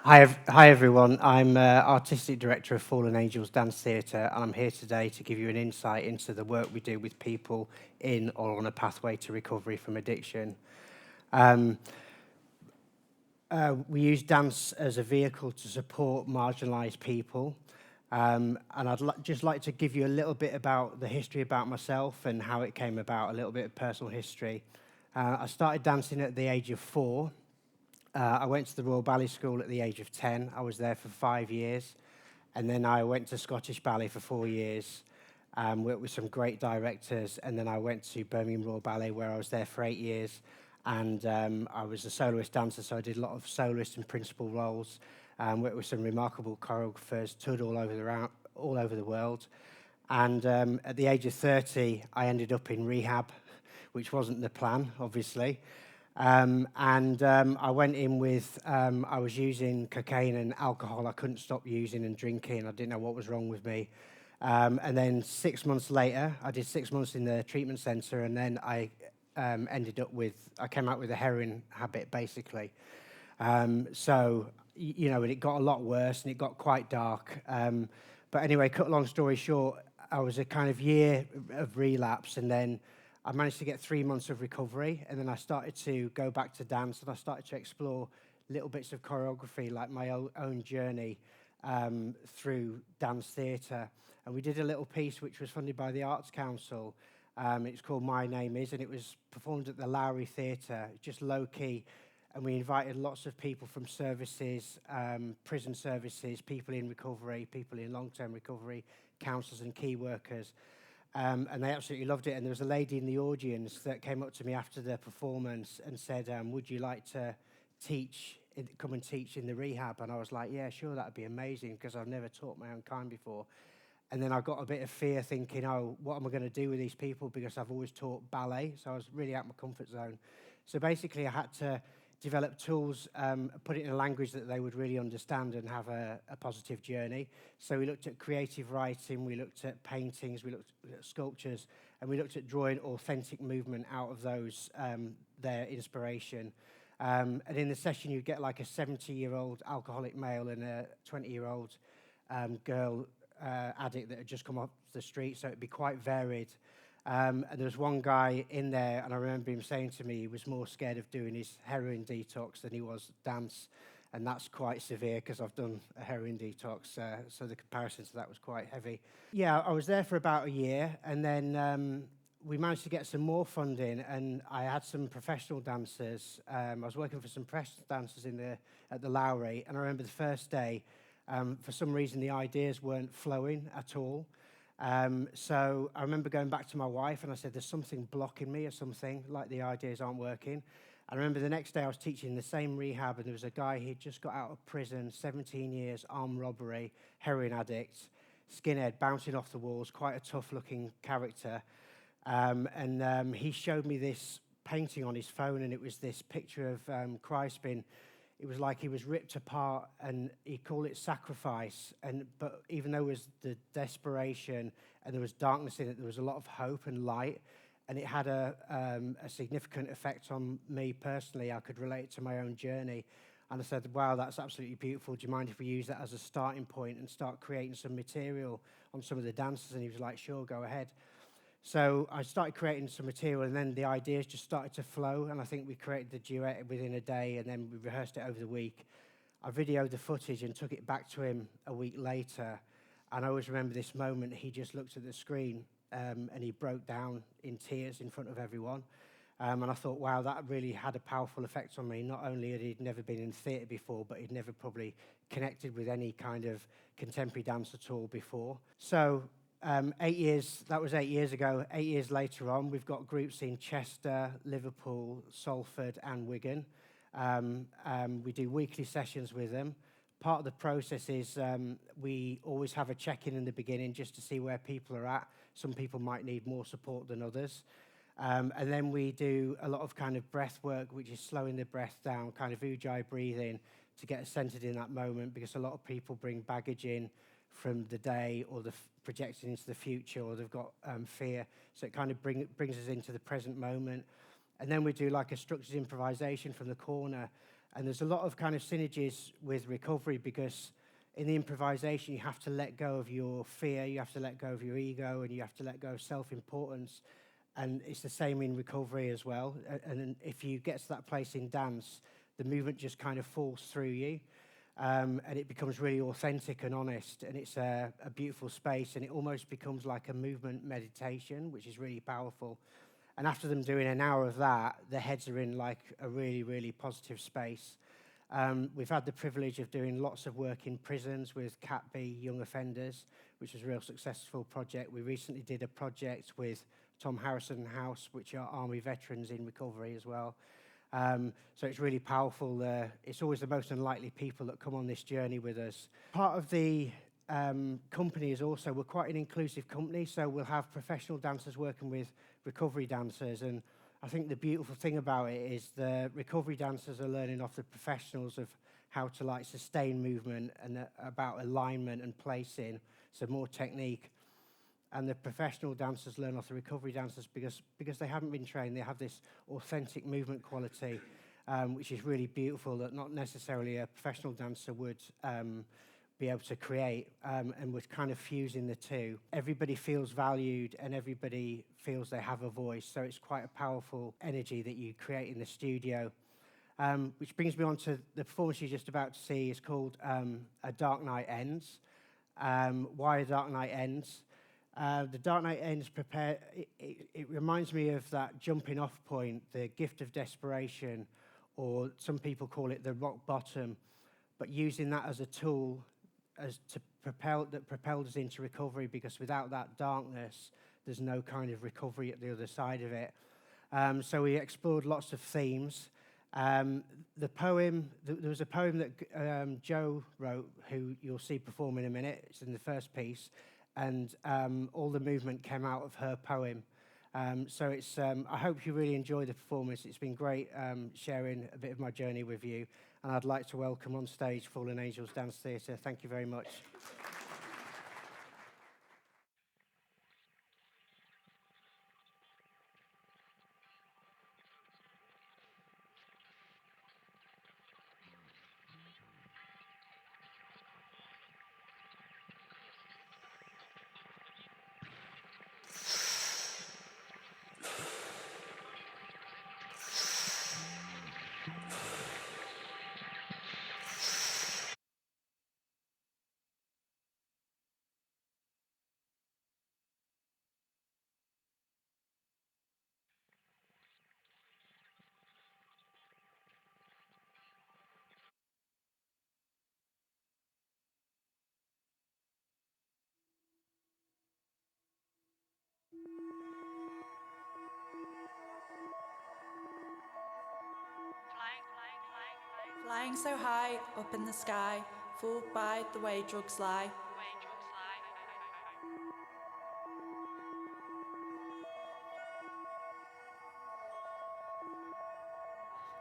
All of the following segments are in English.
Hi everyone. I'm Artistic Director of Fallen Angels Dance Theatre, and I'm here today to give you an insight into the work we do with people in or on a pathway to recovery from addiction. Um, we use dance as a vehicle to support marginalised people, and just like to give you a little bit about the history about myself and how it came about, a little bit of personal history. I started dancing at the age of 4. I went to the Royal Ballet School at the age of 10. I was there for 5 years. And then I went to Scottish Ballet for 4 years, worked with some great directors. And then I went to Birmingham Royal Ballet, where I was there for 8 years. And I was a soloist dancer, so I did a lot of soloist and principal roles. Worked with some remarkable choreographers, toured all over the world. And at the age of 30, I ended up in rehab, which wasn't the plan, obviously. I went in with, I was using cocaine and alcohol. I couldn't stop using and drinking. I didn't know what was wrong with me. And then 6 months later, I did 6 months in the treatment centre, and then I I came out with a heroin habit, basically. And it got a lot worse, and it got quite dark. But anyway, cut a long story short, I was a kind of year of relapse, and then I managed to get 3 months of recovery, and then I started to go back to dance, and I started to explore little bits of choreography, like my own journey through dance theatre. And we did a little piece which was funded by the Arts Council. It's called My Name Is, and it was performed at the Lowry Theatre, just low-key. And we invited lots of people from services, prison services, people in recovery, people in long-term recovery, counsellors and key workers. And they absolutely loved it. And there was a lady in the audience that came up to me after the performance and said, would you like to come and teach in the rehab? And I was like, yeah, sure, that'd be amazing, because I've never taught my own kind before. And then I got a bit of fear thinking, oh, what am I going to do with these people? Because I've always taught ballet, so I was really out of my comfort zone. So basically I had to develop tools, put it in a language that they would really understand and have a positive journey. So we looked at creative writing, we looked at paintings, we looked at sculptures, and we looked at drawing authentic movement out of those, their inspiration. And in the session, you get like a 70-year-old alcoholic male and a 20-year-old girl addict that had just come off the street, so it'd be quite varied. And there was one guy in there, and I remember him saying to me he was more scared of doing his heroin detox than he was dance. And that's quite severe, because I've done a heroin detox, so the comparison to that was quite heavy. Yeah, I was there for about a year, and then we managed to get some more funding, and I had some professional dancers. I was working for some professional dancers at the Lowry, and I remember the first day, for some reason, the ideas weren't flowing at all. So I remember going back to my wife, and I said, there's something blocking me or something, like the ideas aren't working. I remember the next day I was teaching in the same rehab, and there was a guy, he'd just got out of prison, 17 years, armed robbery, heroin addict, skinhead, bouncing off the walls, quite a tough-looking character. He showed me this painting on his phone, and it was this picture of Christ being, it was like he was ripped apart, and he called it sacrifice. But even though there was the desperation and there was darkness in it, there was a lot of hope and light, and it had a significant effect on me personally. I could relate to my own journey. And I said, wow, that's absolutely beautiful. Do you mind if we use that as a starting point and start creating some material on some of the dances? And he was like, sure, go ahead. So I started creating some material, and then the ideas just started to flow, and I think we created the duet within a day, and then we rehearsed it over the week. I videoed the footage and took it back to him a week later, and I always remember this moment. He just looked at the screen, and he broke down in tears in front of everyone. And I thought, wow, that really had a powerful effect on me. Not only had he never been in theatre before, but he'd never probably connected with any kind of contemporary dance at all before. So 8 years, that was 8 years ago. 8 years later on, we've got groups in Chester, Liverpool, Salford and Wigan. We do weekly sessions with them. Part of the process is we always have a check-in in the beginning just to see where people are at. Some people might need more support than others. And then we do a lot of kind of breath work, which is slowing the breath down, kind of ujjayi breathing, to get us centered in that moment, because a lot of people bring baggage in from the day, or projecting into the future, or they've got fear. So it kind of brings us into the present moment. And then we do like a structured improvisation from the corner. And there's a lot of kind of synergies with recovery, because in the improvisation, you have to let go of your fear, you have to let go of your ego, and you have to let go of self-importance. And it's the same in recovery as well. And if you get to that place in dance, the movement just kind of falls through you. And it becomes really authentic and honest, and it's a beautiful space, and it almost becomes like a movement meditation, which is really powerful. And after them doing an hour of that, their heads are in like a really, really positive space. We've had the privilege of doing lots of work in prisons with Cat B young offenders, which was a real successful project. We recently did a project with Tom Harrison House, which are Army veterans in recovery as well. So it's really powerful. It's always the most unlikely people that come on this journey with us. Part of the company is also, we're quite an inclusive company, so we'll have professional dancers working with recovery dancers, and I think the beautiful thing about it is the recovery dancers are learning off the professionals of how to like sustain movement and about alignment and placing, so more technique. And the professional dancers learn off the recovery dancers because they haven't been trained. They have this authentic movement quality, which is really beautiful, that not necessarily a professional dancer would be able to create, and we're kind of fusing the two. Everybody feels valued and everybody feels they have a voice, so it's quite a powerful energy that you create in the studio. Which brings me on to the performance you're just about to see. Is called A Dark Night Ends. Why A Dark Night Ends? The Dark Night Ends it reminds me of that jumping off point, the gift of desperation, or some people call it the rock bottom, but using that as a tool that propelled us into recovery, because without that darkness, there's no kind of recovery at the other side of it. So we explored lots of themes. The poem, there was a poem that Joe wrote, who you'll see perform in a minute. It's in the first piece. And all the movement came out of her poem. So it's, I hope you really enjoy the performance. It's been great sharing a bit of my journey with you. And I'd like to welcome on stage Fallen Angels Dance Theatre. Thank you very much. Flying so high up in the sky, fooled by the way drugs lie.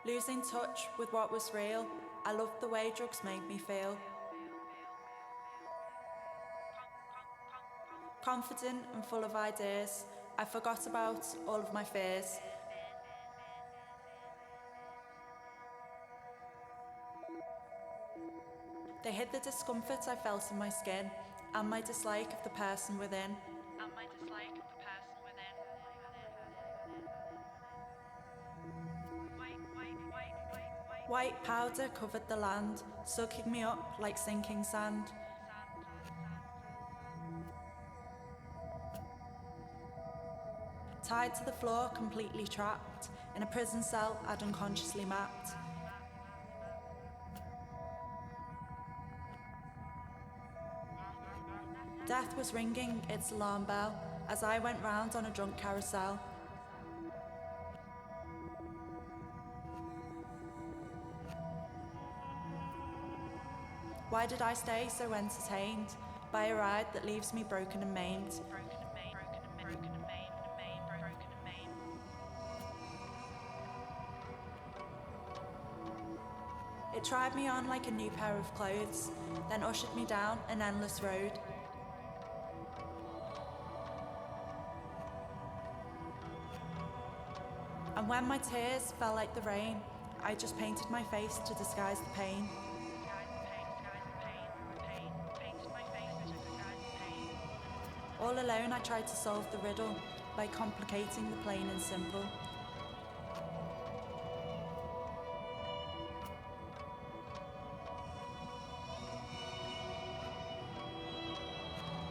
Losing touch with what was real, I loved the way drugs made me feel. Confident and full of ideas, I forgot about all of my fears. They hid the discomfort I felt in my skin, and my dislike of the person within. White powder covered the land, soaking me up like sinking sand. Tied to the floor, completely trapped, in a prison cell I'd unconsciously mapped. Death was ringing its alarm bell as I went round on a drunk carousel. Why did I stay so entertained by a ride that leaves me broken and maimed? It tried me on like a new pair of clothes, then ushered me down an endless road. And when my tears fell like the rain, I just painted my face to disguise the pain. All alone, I tried to solve the riddle by complicating the plain and simple.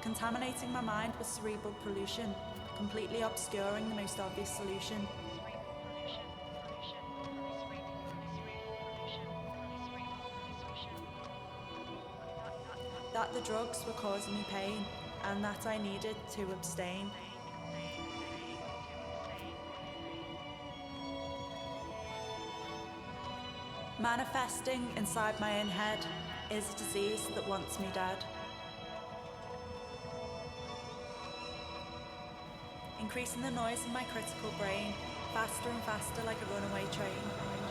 Contaminating my mind with cerebral pollution, completely obscuring the most obvious solution. That the drugs were causing me pain, and that I needed to abstain. Manifesting inside my own head is a disease that wants me dead. Increasing the noise in my critical brain, faster and faster like a runaway train.